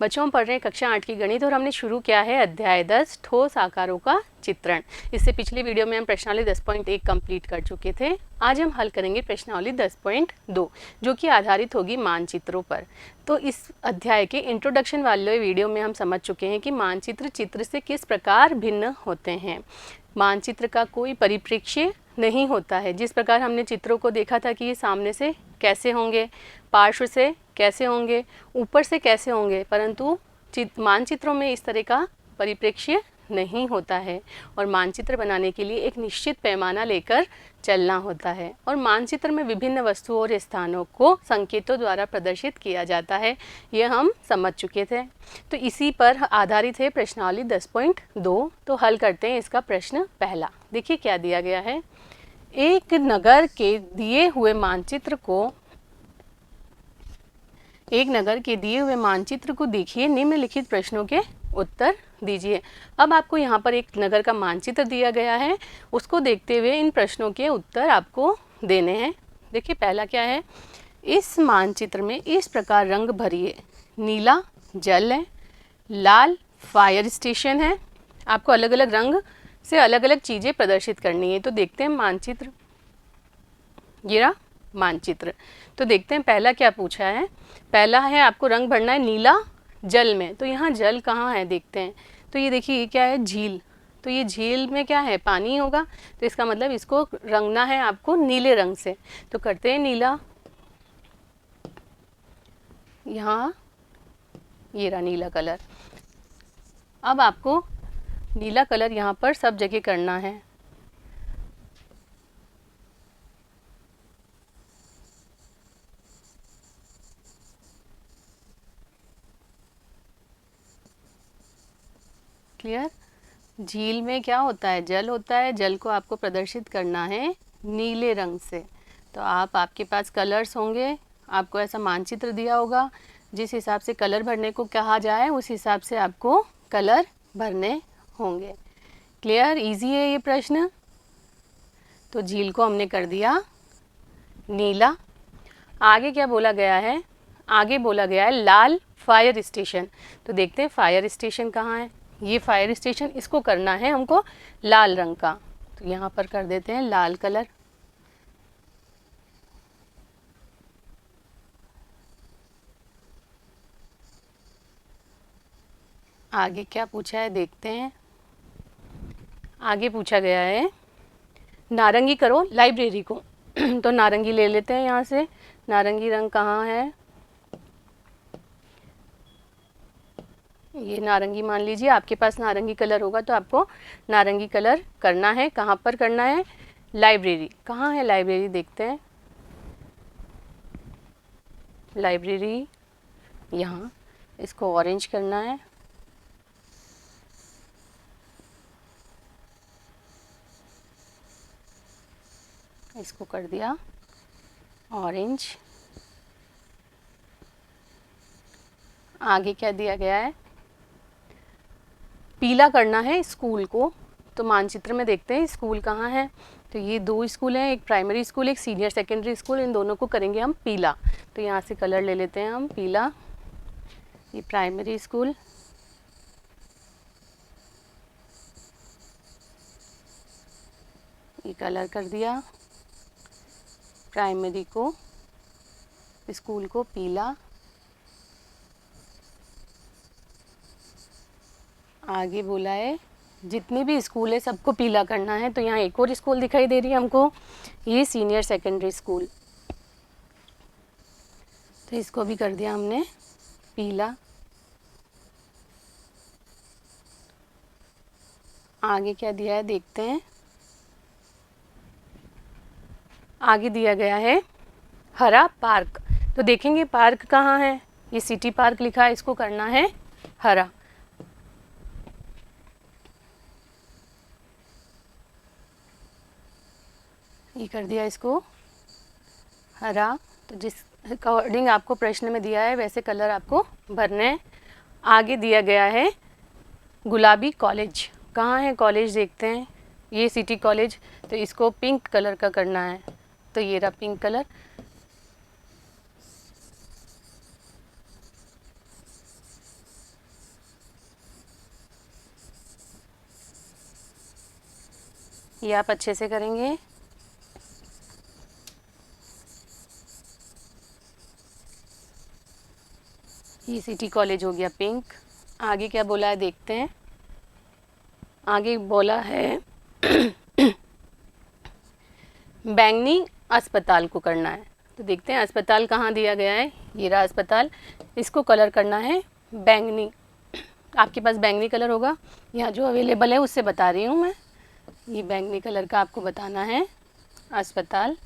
बच्चों हम पढ़ रहे हैं कक्षा 8 की गणित और हमने शुरू किया है अध्याय 10 ठोस आकारों का चित्रण। इससे पिछली वीडियो में हम प्रश्नावली 10.1 कंप्लीट कर चुके थे। आज हम हल करेंगे प्रश्नावली 10.2 जो कि आधारित होगी मानचित्रों पर। तो इस अध्याय के इंट्रोडक्शन वाले वीडियो में हम समझ चुके हैं कि मानचित्र चित्र से किस प्रकार भिन्न होते हैं। मानचित्र का कोई परिप्रेक्ष्य नहीं होता है। जिस प्रकार हमने चित्रों को देखा था कि ये सामने से कैसे होंगे, पार्श्व से कैसे होंगे, ऊपर से कैसे होंगे, परंतु मानचित्रों में इस तरह का परिप्रेक्ष्य नहीं होता है और मानचित्र बनाने के लिए एक निश्चित पैमाना लेकर चलना होता है और मानचित्र में विभिन्न वस्तुओं और स्थानों को संकेतों द्वारा प्रदर्शित किया जाता है। यह हम समझ चुके थे। तो इसी पर आधारित है प्रश्नावली 10.2। तो हल करते हैं इसका प्रश्न पहला। देखिए क्या दिया गया है। एक नगर के दिए हुए मानचित्र को देखिए, निम्नलिखित प्रश्नों के उत्तर दीजिए। अब आपको यहाँ पर एक नगर का मानचित्र दिया गया है, उसको देखते हुए इन प्रश्नों के उत्तर आपको देने हैं। देखिए पहला क्या है, इस मानचित्र में इस प्रकार रंग भरिए। नीला जल है, लाल फायर स्टेशन है। आपको अलग अलग रंग से अलग अलग चीज़ें प्रदर्शित करनी है। तो देखते हैं मानचित्र, ये रहा मानचित्र। तो देखते हैं पहला क्या पूछा है। पहला है आपको रंग भरना है नीला जल में। तो यहाँ जल कहाँ है देखते हैं। तो ये देखिए ये क्या है, झील। तो ये झील में क्या है, पानी होगा। तो इसका मतलब इसको रंगना है आपको नीले रंग से। तो करते हैं नीला, यहाँ ये रहा नीला कलर। अब आपको नीला कलर यहाँ पर सब जगह करना है। क्लियर। झील में क्या होता है, जल होता है। जल को आपको प्रदर्शित करना है नीले रंग से। तो आपके पास कलर्स होंगे, आपको ऐसा मानचित्र दिया होगा, जिस हिसाब से कलर भरने को कहा जाए उस हिसाब से आपको कलर भरने होंगे। क्लियर, इजी है ये प्रश्न। तो झील को हमने कर दिया नीला। आगे क्या बोला गया है, आगे बोला गया है लाल फायर स्टेशन। तो देखते हैं फायर स्टेशन कहाँ है। ये फायर स्टेशन, इसको करना है हमको लाल रंग का। तो यहाँ पर कर देते हैं लाल कलर। आगे क्या पूछा है देखते हैं। आगे पूछा गया है नारंगी करो लाइब्रेरी को। तो नारंगी ले लेते हैं यहाँ से। नारंगी रंग कहाँ है, ये नारंगी मान लीजिए। आपके पास नारंगी कलर होगा तो आपको नारंगी कलर करना है। कहाँ पर करना है, लाइब्रेरी। कहाँ है लाइब्रेरी देखते हैं। लाइब्रेरी यहाँ, इसको ऑरेंज करना है। इसको कर दिया ऑरेंज। आगे क्या दिया गया है, पीला करना है स्कूल को। तो मानचित्र में देखते हैं स्कूल कहाँ है। तो ये दो स्कूल हैं, एक प्राइमरी स्कूल एक सीनियर सेकेंडरी स्कूल। इन दोनों को करेंगे हम पीला। तो यहाँ से कलर ले लेते हैं हम पीला। ये प्राइमरी स्कूल, ये कलर कर दिया प्राइमरी को, स्कूल को पीला। आगे बोला है जितने भी स्कूल है सबको पीला करना है। तो यहाँ एक और स्कूल दिखाई दे रही है हमको, ये सीनियर सेकेंडरी स्कूल। तो इसको भी कर दिया हमने पीला। आगे क्या दिया है देखते हैं। आगे दिया गया है हरा पार्क। तो देखेंगे पार्क कहाँ है, ये सिटी पार्क लिखा है, इसको करना है हरा। ये कर दिया इसको हरा। तो जिस अकॉर्डिंग आपको प्रश्न में दिया है वैसे कलर आपको भरने हैं। आगे दिया गया है गुलाबी कॉलेज। कहाँ है कॉलेज देखते हैं, ये सिटी कॉलेज। तो इसको पिंक कलर का करना है। तो ये रहा पिंक कलर। ये आप अच्छे से करेंगे। ये सिटी कॉलेज हो गया पिंक। आगे क्या बोला है देखते हैं। आगे बोला है बैंगनी अस्पताल को करना है। तो देखते हैं अस्पताल कहाँ दिया गया है। ये रहा अस्पताल, इसको कलर करना है बैंगनी। आपके पास बैंगनी कलर होगा, यहाँ जो अवेलेबल है उससे बता रही हूँ मैं। ये बैंगनी कलर का आपको बताना है अस्पताल।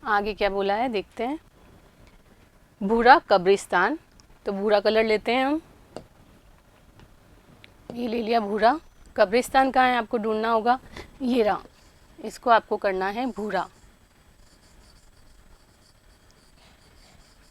आगे क्या बोला है देखते हैं। भूरा कब्रिस्तान, तो भूरा कलर लेते हैं हम। ये ले लिया भूरा। कब्रिस्तान कहाँ है आपको ढूंढना होगा, ये रहा, इसको आपको करना है भूरा।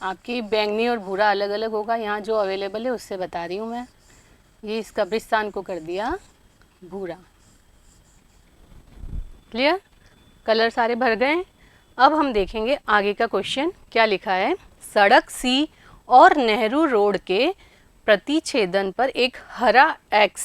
आपकी बैंगनी और भूरा अलग अलग होगा, यहाँ जो अवेलेबल है उससे बता रही हूँ मैं। ये इस कब्रिस्तान को कर दिया भूरा। क्लियर, कलर सारे भर गए। अब हम देखेंगे आगे का क्वेश्चन क्या लिखा है। सड़क सी और नेहरू रोड के प्रतिच्छेदन पर एक हरा एक्स,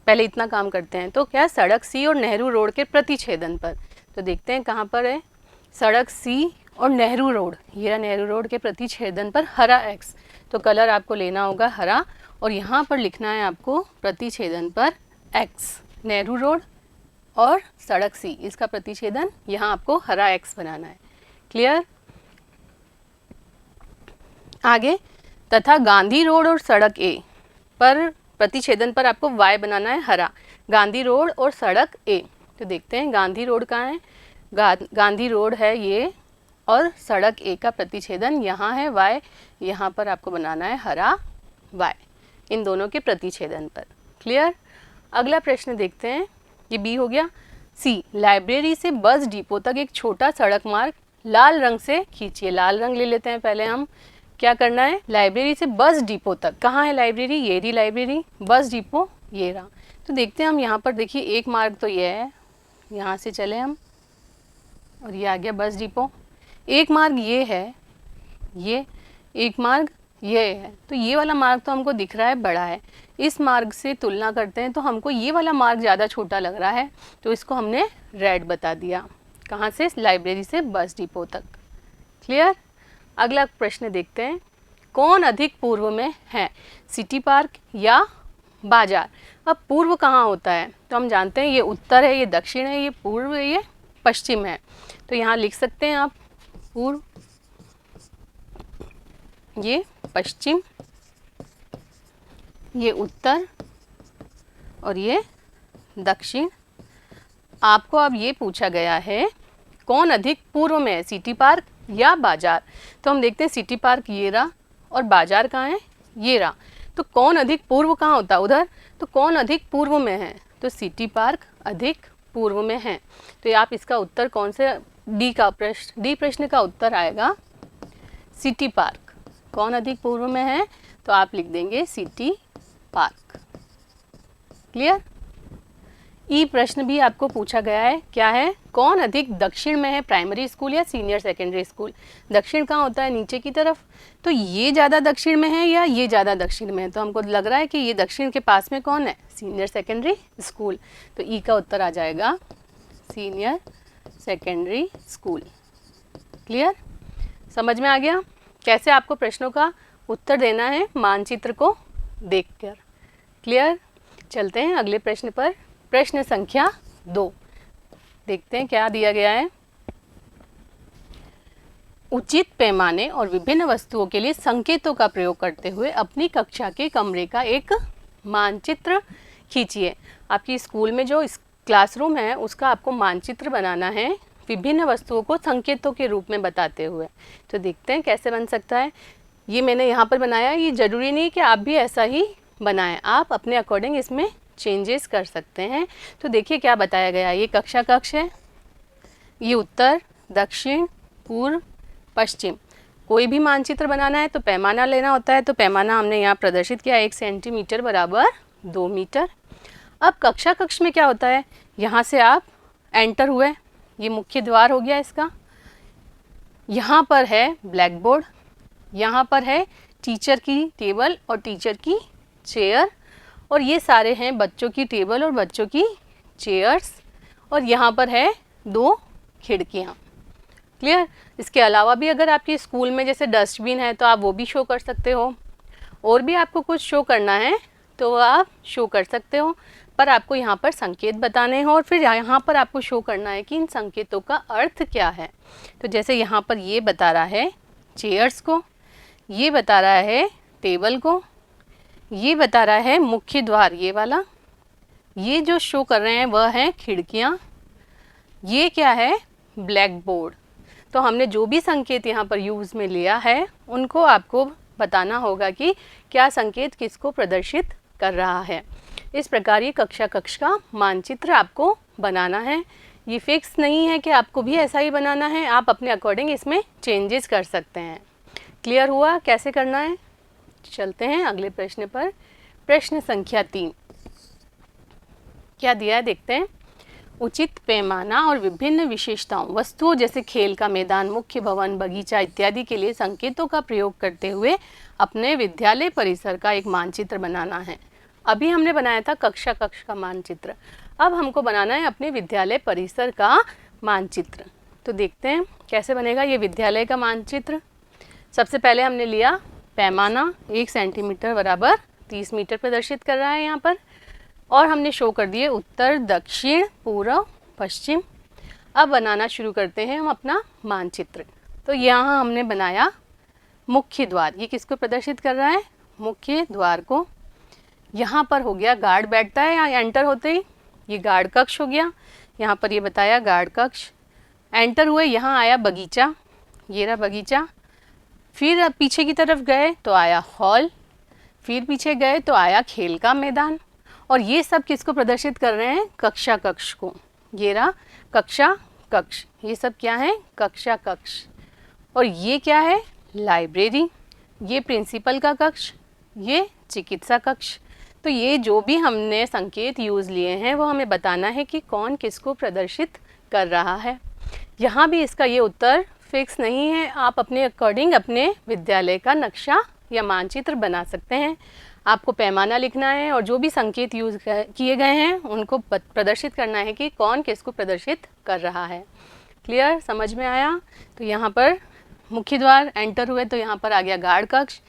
पहले इतना काम करते हैं। तो क्या सड़क सी और नेहरू रोड के प्रतिच्छेदन पर, तो देखते हैं कहाँ पर है। सड़क सी और नेहरू रोड, ये रहा नेहरू रोड के प्रतिच्छेदन पर हरा एक्स, तो कलर आपको लेना होगा हरा। और यहाँ पर लिखना है आपको प्रतिच्छेदन पर एक्स, नेहरू रोड और सड़क सी, इसका प्रतिच्छेदन यहाँ आपको हरा एक्स बनाना है। क्लियर। आगे, तथा गांधी रोड और सड़क ए पर प्रतिच्छेदन पर आपको वाई बनाना है हरा। गांधी रोड और सड़क ए, तो देखते हैं गांधी रोड कहाँ है। गांधी रोड है ये, और सड़क ए का प्रतिच्छेदन यहाँ है वाई, यहाँ पर आपको बनाना है हरा वाई, इन दोनों के प्रतिच्छेदन पर। क्लियर। अगला प्रश्न देखते हैं, ये बी हो गया। सी, लाइब्रेरी से बस डिपो तक एक छोटा सड़क मार्ग लाल रंग से खींचिए। लाल रंग ले लेते हैं पहले हम। क्या करना है, लाइब्रेरी से बस डिपो तक, कहाँ है लाइब्रेरी, ये रही लाइब्रेरी, बस डिपो ये रहा। तो देखते हैं हम यहाँ पर, देखिए एक मार्ग तो ये है, यहाँ से चले हम और ये आ गया बस डिपो। एक मार्ग ये है, ये एक मार्ग ये है, तो ये वाला मार्ग तो हमको दिख रहा है बड़ा है। इस मार्ग से तुलना करते हैं तो हमको ये वाला मार्ग ज़्यादा छोटा लग रहा है, तो इसको हमने रेड बता दिया। कहाँ से, लाइब्रेरी से बस डिपो तक। क्लियर। अगला प्रश्न देखते हैं, कौन अधिक पूर्व में है, सिटी पार्क या बाजार। अब पूर्व कहाँ होता है, तो हम जानते हैं ये उत्तर है, ये दक्षिण है, ये पूर्व है, ये पश्चिम है। तो यहाँ लिख सकते हैं आप पूर्व, ये पश्चिम, ये उत्तर और ये दक्षिण। आपको अब ये पूछा गया है कौन अधिक पूर्व में है, सिटी पार्क या बाजार। तो हम देखते हैं सिटी पार्क ये रहा और बाजार कहाँ है, ये रहा। तो कौन अधिक पूर्व कहाँ होता है, उधर। तो कौन अधिक पूर्व में है, तो सिटी पार्क अधिक पूर्व में है। तो आप इसका उत्तर कौन से, डी का प्रश्न, डी प्रश्न का उत्तर आएगा सिटी पार्क। कौन अधिक पूर्व में है, तो आप लिख देंगे सिटी पार्क। क्लियर। ई प्रश्न भी आपको पूछा गया है, क्या है, कौन अधिक दक्षिण में है, प्राइमरी स्कूल या सीनियर सेकेंडरी स्कूल। दक्षिण कहाँ होता है, नीचे की तरफ। तो ये ज़्यादा दक्षिण में है या ये ज़्यादा दक्षिण में है, तो हमको लग रहा है कि ये दक्षिण के पास में कौन है, सीनियर सेकेंडरी स्कूल। तो ई का उत्तर आ जाएगा सीनियर सेकेंडरी स्कूल। क्लियर। समझ में आ गया कैसे आपको प्रश्नों का उत्तर देना है मानचित्र को देखकर। क्लियर। चलते हैं अगले प्रश्न पर। प्रश्न संख्या 2 देखते हैं क्या दिया गया है। उचित पैमाने और विभिन्न वस्तुओं के लिए संकेतों का प्रयोग करते हुए अपनी कक्षा के कमरे का एक मानचित्र खींचिए। आपकी स्कूल में जो क्लासरूम है उसका आपको मानचित्र बनाना है, विभिन्न वस्तुओं को संकेतों के रूप में बताते हुए। तो देखते हैं कैसे बन सकता है। ये मैंने यहाँ पर बनाया, ये ज़रूरी नहीं कि आप भी ऐसा ही बनाएं, आप अपने अकॉर्डिंग इसमें चेंजेस कर सकते हैं। तो देखिए क्या बताया गया है, ये कक्षा कक्ष है, ये उत्तर, दक्षिण, पूर्व, पश्चिम। कोई भी मानचित्र बनाना है तो पैमाना लेना होता है, तो पैमाना हमने यहाँ प्रदर्शित किया, 1 सेंटीमीटर बराबर 2 मीटर। अब कक्षा कक्ष में क्या होता है, यहाँ से आप एंटर हुए, ये मुख्य द्वार हो गया इसका, यहाँ पर है ब्लैक बोर्ड, यहाँ पर है टीचर की टेबल और टीचर की चेयर, और ये सारे हैं बच्चों की टेबल और बच्चों की चेयर्स, और यहाँ पर है 2 खिड़कियाँ। क्लियर। इसके अलावा भी अगर आपके स्कूल में जैसे डस्टबिन है तो आप वो भी शो कर सकते हो, और भी आपको कुछ शो करना है तो वो आप शो कर सकते हो, पर आपको यहाँ पर संकेत बताने हैं और फिर यहाँ पर आपको शो करना है कि इन संकेतों का अर्थ क्या है। तो जैसे यहाँ पर ये बता रहा है चेयर्स को, ये बता रहा है टेबल को, ये बता रहा है मुख्य द्वार ये वाला, ये जो शो कर रहे हैं वह हैं खिड़कियाँ, ये क्या है ब्लैक बोर्ड। तो हमने जो भी संकेत यहाँ पर यूज़ में लिया है उनको आपको बताना होगा कि क्या संकेत किसको प्रदर्शित कर रहा है। इस प्रकार ये कक्षा कक्ष का मानचित्र आपको बनाना है। ये फिक्स नहीं है कि आपको भी ऐसा ही बनाना है, आप अपने अकॉर्डिंग इसमें चेंजेस कर सकते हैं। क्लियर हुआ कैसे करना है? चलते हैं अगले प्रश्न पर। प्रश्न संख्या 3 क्या दिया है देखते हैं। उचित पैमाना और विभिन्न विशेषताओं वस्तुओं जैसे खेल का मैदान, मुख्य भवन, बगीचा इत्यादि के लिए संकेतों का प्रयोग करते हुए अपने विद्यालय परिसर का एक मानचित्र बनाना है। अभी हमने बनाया था कक्षा कक्ष का मानचित्र, अब हमको बनाना है अपने विद्यालय परिसर का मानचित्र। तो देखते हैं कैसे बनेगा ये विद्यालय का मानचित्र। सबसे पहले हमने लिया पैमाना, 1 सेंटीमीटर बराबर 30 मीटर प्रदर्शित कर रहा है यहाँ पर, और हमने शो कर दिए उत्तर, दक्षिण, पूर्व, पश्चिम। अब बनाना शुरू करते हैं हम अपना मानचित्र। तो यहाँ हमने बनाया मुख्य द्वार, ये किसको प्रदर्शित कर रहा है? मुख्य द्वार को। यहाँ पर हो गया गार्ड बैठता है यहाँ एंटर होते ही, ये गार्ड कक्ष हो गया। यहाँ पर ये बताया गार्ड कक्ष। एंटर हुए, यहाँ आया बगीचा, ये रहा बगीचा। फिर अब पीछे की तरफ गए तो आया हॉल, फिर पीछे गए तो आया खेल का मैदान, और ये सब किसको प्रदर्शित कर रहे हैं? कक्षा कक्ष को। ये रहा कक्षा कक्ष, ये सब क्या है? कक्षा कक्ष। और ये क्या है? लाइब्रेरी, ये प्रिंसिपल का कक्ष, ये चिकित्सा कक्ष। तो ये जो भी हमने संकेत यूज़ लिए हैं वो हमें बताना है कि कौन किसको प्रदर्शित कर रहा है। यहाँ भी इसका ये उत्तर फिक्स नहीं है, आप अपने अकॉर्डिंग अपने विद्यालय का नक्शा या मानचित्र बना सकते हैं। आपको पैमाना लिखना है और जो भी संकेत यूज़ किए गए हैं उनको प्रदर्शित करना है कि कौन किसको प्रदर्शित कर रहा है। क्लियर, समझ में आया? तो यहाँ पर मुख्य द्वार, एंटर हुए तो यहाँ पर आ गया गार्ड कक्ष,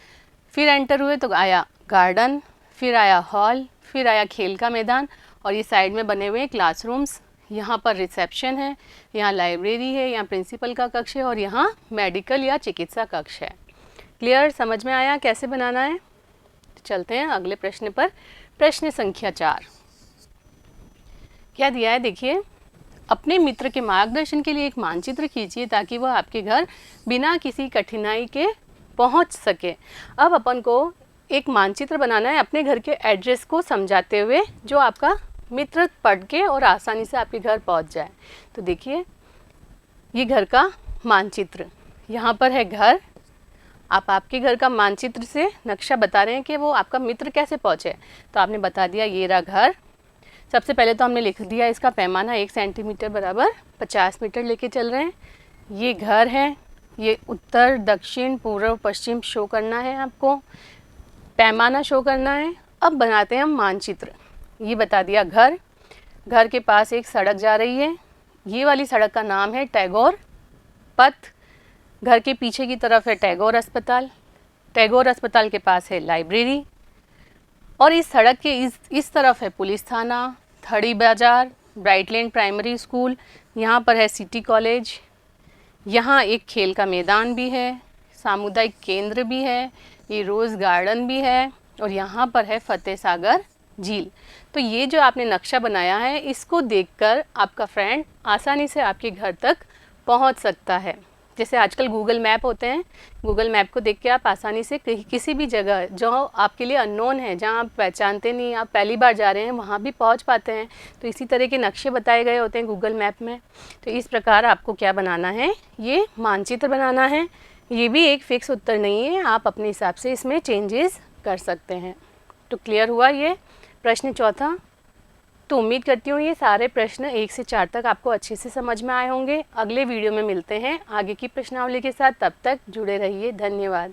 फिर एंटर हुए तो आया गार्डन, फिर आया हॉल, फिर आया खेल का मैदान, और ये साइड में बने हुए क्लासरूम्स। यहाँ पर रिसेप्शन है, यहाँ लाइब्रेरी है, यहाँ प्रिंसिपल का कक्ष है, और यहाँ मेडिकल या चिकित्सा कक्ष है। क्लियर, समझ में आया कैसे बनाना है? चलते हैं अगले प्रश्न पर। प्रश्न संख्या 4 क्या दिया है देखिए। अपने मित्र के मार्गदर्शन के लिए एक मानचित्र कीजिए ताकि वह आपके घर बिना किसी कठिनाई के पहुंच सके। अब अपन को एक मानचित्र बनाना है अपने घर के एड्रेस को समझाते हुए, जो आपका मित्र पढ़ के और आसानी से आपके घर पहुंच जाए। तो देखिए ये घर का मानचित्र, यहाँ पर है घर। आप आपके घर का मानचित्र से नक्शा बता रहे हैं कि वो आपका मित्र कैसे पहुँचे, तो आपने बता दिया ये रहा घर। सबसे पहले तो हमने लिख दिया इसका पैमाना 1 सेंटीमीटर बराबर 50 मीटर लेके चल रहे हैं। ये घर है, ये उत्तर, दक्षिण, पूर्व, पश्चिम शो करना है, आपको पैमाना शो करना है। अब बनाते हैं हम मानचित्र। ये बता दिया घर, घर के पास एक सड़क जा रही है, ये वाली सड़क का नाम है टैगोर पथ। घर के पीछे की तरफ है टैगोर अस्पताल, टैगोर अस्पताल के पास है लाइब्रेरी, और इस सड़क के इस तरफ है पुलिस थाना, थड़ी बाज़ार, ब्राइटलैंड प्राइमरी स्कूल, यहाँ पर है सिटी कॉलेज, यहाँ एक खेल का मैदान भी है, सामुदायिक केंद्र भी है, ये रोज़ गार्डन भी है, और यहाँ पर है फतेह सागर झील। तो ये जो आपने नक्शा बनाया है इसको देखकर आपका फ्रेंड आसानी से आपके घर तक पहुँच सकता है। जैसे आजकल गूगल मैप होते हैं, गूगल मैप को देख के आप आसानी से किसी भी जगह जो आपके लिए अननोन है, जहाँ आप पहचानते नहीं, आप पहली बार जा रहे हैं, वहाँ भी पहुँच पाते हैं। तो इसी तरह के नक्शे बताए गए होते हैं गूगल मैप में। तो इस प्रकार आपको क्या बनाना है, ये मानचित्र बनाना है। ये भी एक फिक्स उत्तर नहीं है, आप अपने हिसाब से इसमें चेंजेस कर सकते हैं। तो क्लियर हुआ ये प्रश्न चौथा। तो उम्मीद करती हूँ ये सारे प्रश्न 1 से 4 तक आपको अच्छे से समझ में आए होंगे। अगले वीडियो में मिलते हैं आगे की प्रश्नावली के साथ, तब तक जुड़े रहिए। धन्यवाद।